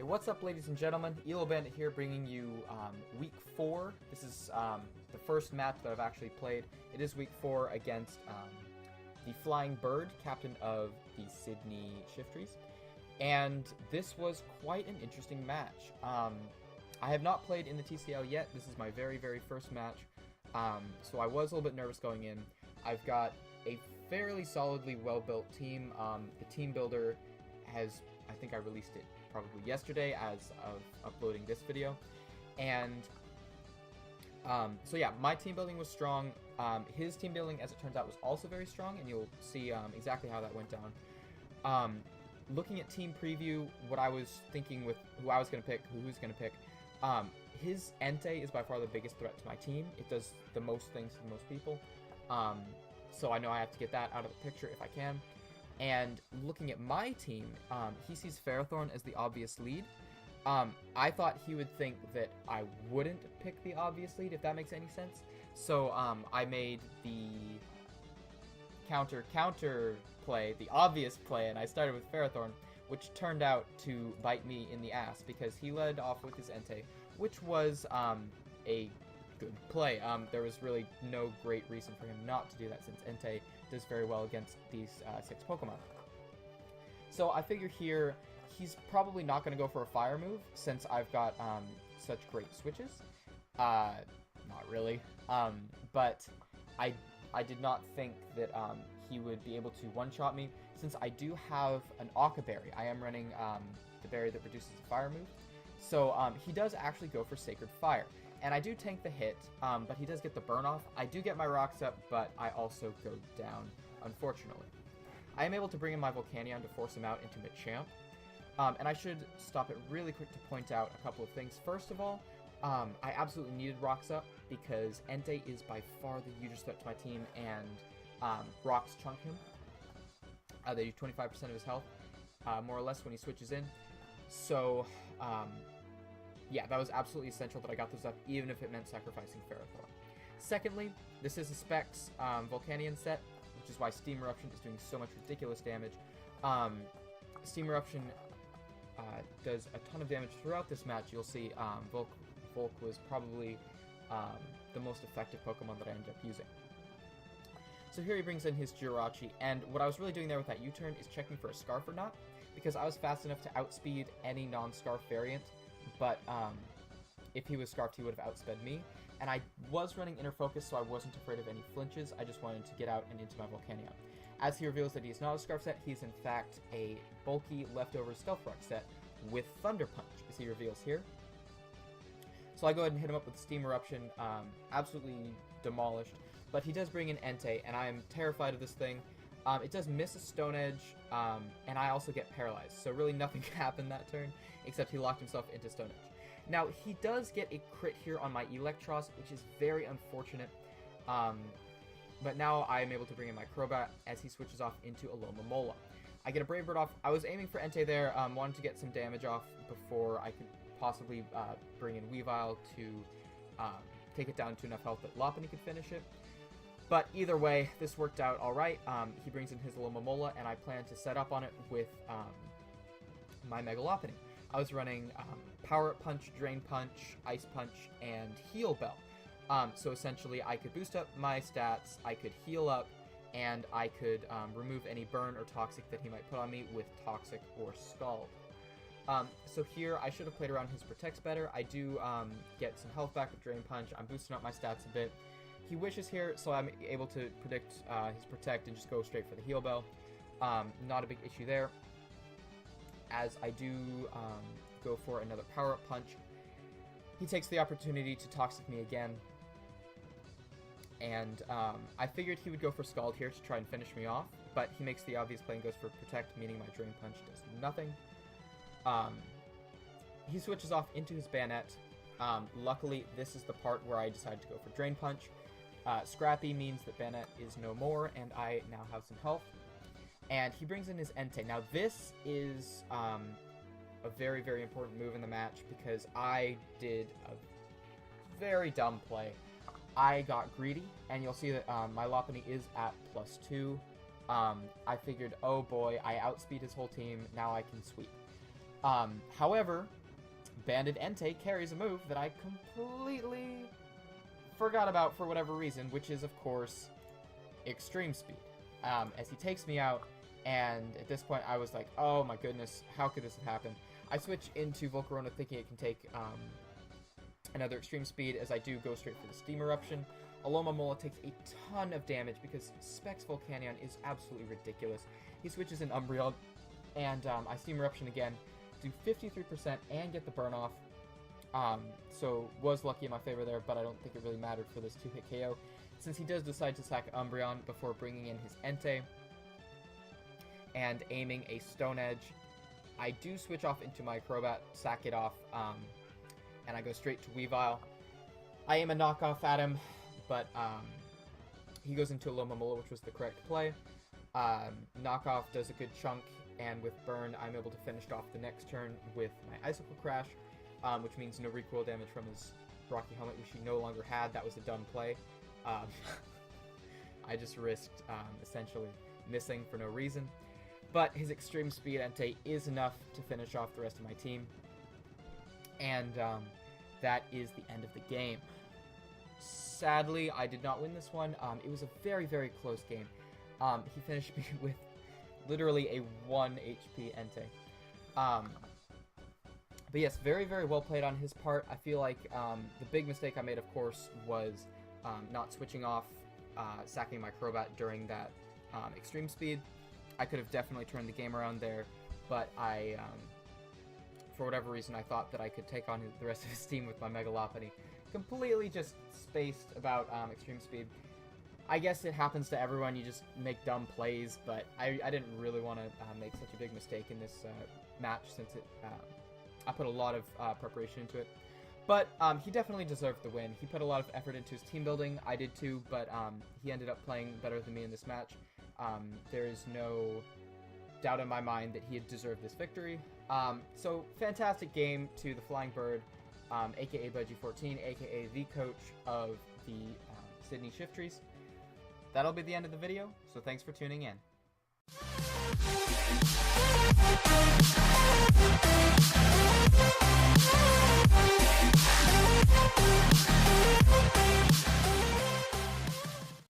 What's up, ladies and gentlemen? Bandit here, bringing you Week 4. This is the first match that I've actually played. It is Week 4 against TheFlyingBird, captain of the Sydney Shiftries. And this was quite an interesting match. I have not played in the TCL yet. This is my very, very first match. So I was a little bit nervous going in. I've got a fairly solidly well-built team. The team builder has, I think I released it probably yesterday as of uploading this video. And so yeah, my team building was strong. His team building, as it turns out, was also very strong, and you'll see exactly how that went down. Looking at team preview, what I was thinking with who I was going to pick, who's going to pick, his Entei is by far the biggest threat to my team. It does the most things to most people. So I know I have to get that out of the picture if I can. And looking at my team, he sees Ferrothorn as the obvious lead. I thought he would think that I wouldn't pick the obvious lead, if that makes any sense. So I made the counter play, the obvious play, and I started with Ferrothorn, which turned out to bite me in the ass because he led off with his Entei, which was a good play. There was really no great reason for him not to do that, since Entei does very well against these 6 Pokemon. So I figure here he's probably not going to go for a fire move, since I've got such great switches. Not really. But I did not think that he would be able to one-shot me, since I do have an Aqua Berry. I am running the berry that produces a fire move. So he does actually go for Sacred Fire. And I do tank the hit, but he does get the burn off. I do get my rocks up, but I also go down, unfortunately. I am able to bring in my Volcanion to force him out into mid-champ. And I should stop it really quick to point out a couple of things. First of all, I absolutely needed rocks up because Entei is by far the hugest threat to my team, and rocks chunk him. They do 25% of his health, more or less, when he switches in. So, yeah, that was absolutely essential that I got those up, even if it meant sacrificing Ferrothorn. Secondly, this is a Specs Volcanion set, which is why Steam Eruption is doing so much ridiculous damage. Steam Eruption does a ton of damage throughout this match. You'll see Volk was probably the most effective Pokemon that I ended up using. So here he brings in his Jirachi, and what I was really doing there with that U-turn is checking for a Scarf or not, because I was fast enough to outspeed any non-Scarf variant. But if he was Scarfed, he would have outsped me. And I was running Inner Focus, so I wasn't afraid of any flinches. I just wanted to get out and into my Volcanion. As he reveals that he's not a Scarf set, he's in fact a bulky leftover Stealth Rock set with Thunder Punch, as he reveals here. So I go ahead and hit him up with Steam Eruption, absolutely demolished. But he does bring in Entei, and I am terrified of this thing. It does miss a Stone Edge, and I also get paralyzed. So really nothing happened that turn, except he locked himself into Stone Edge. Now, he does get a crit here on my Electros, which is very unfortunate. But now I am able to bring in my Crobat as he switches off into Alomomola. I get a Brave Bird off. I was aiming for Entei there, wanted to get some damage off before I could possibly bring in Weavile to take it down to enough health that Lopunny could finish it. But either way, this worked out alright. He brings in his Alomomola, and I plan to set up on it with my Mega Lopunny. I was running Power Up Punch, Drain Punch, Ice Punch, and Heal Bell. So essentially, I could boost up my stats, I could heal up, and I could remove any burn or toxic that he might put on me with Toxic or Scald. So here, I should have played around his Protects better. I do get some health back with Drain Punch. I'm boosting up my stats a bit. He wishes here, so I'm able to predict his Protect and just go straight for the Heal Bell. Not a big issue there, as I do go for another Power Up Punch. He takes the opportunity to Toxic me again, and I figured he would go for Scald here to try and finish me off, but he makes the obvious play and goes for Protect, meaning my Drain Punch does nothing. He switches off into his Bandit. Luckily, this is the part where I decided to go for Drain Punch. Scrappy means that Bandit is no more, and I now have some health. And he brings in his Entei. Now, this is a very, very important move in the match, because I did a very dumb play. I got greedy, and you'll see that my Lopunny is at +2. I figured, oh boy, I outspeed his whole team, now I can sweep. However, Bandit Entei carries a move that I completely forgot about for whatever reason, which is, of course, Extreme Speed. As he takes me out, and at this point I was like, oh my goodness, how could this have happened? I switch into Volcarona thinking it can take another Extreme Speed, as I do go straight for the Steam Eruption. Alomomola takes a ton of damage because Specs Volcanion is absolutely ridiculous. He switches in Umbreon, and I Steam Eruption again, do 53% and get the burn off. So was lucky in my favor there, but I don't think it really mattered for this 2-hit KO, since he does decide to sack Umbreon before bringing in his Entei and aiming a Stone Edge. I do switch off into my Crobat, sack it off, and I go straight to Weavile. I aim a knockoff at him, but he goes into Alomomola, which was the correct play. Knockoff does a good chunk, and with Burn, I'm able to finish off the next turn with my Icicle Crash, which means no recoil damage from his Rocky Helmet, which he no longer had. That was a dumb play. I just risked essentially missing for no reason. But his Extreme Speed Entei is enough to finish off the rest of my team. And that is the end of the game. Sadly, I did not win this one. It was a very, very close game. He finished me with literally a 1 HP Entei. But yes, very, very well played on his part. I feel like the big mistake I made, of course, was not switching off, sacking my Crobat during that Extreme Speed. I could have definitely turned the game around there, but I, for whatever reason, I thought that I could take on the rest of his team with my Mega Lopunny. Completely just spaced about Extreme Speed. I guess it happens to everyone, you just make dumb plays, but I didn't really want to make such a big mistake in this match, since I put a lot of preparation into it. But he definitely deserved the win. He put a lot of effort into his team building. I did too, but he ended up playing better than me in this match. There is no doubt in my mind that he had deserved this victory. So, fantastic game to TheFlyingBird, aka Budgie14, aka the coach of the Sydney Shiftries. That'll be the end of the video, so thanks for tuning in.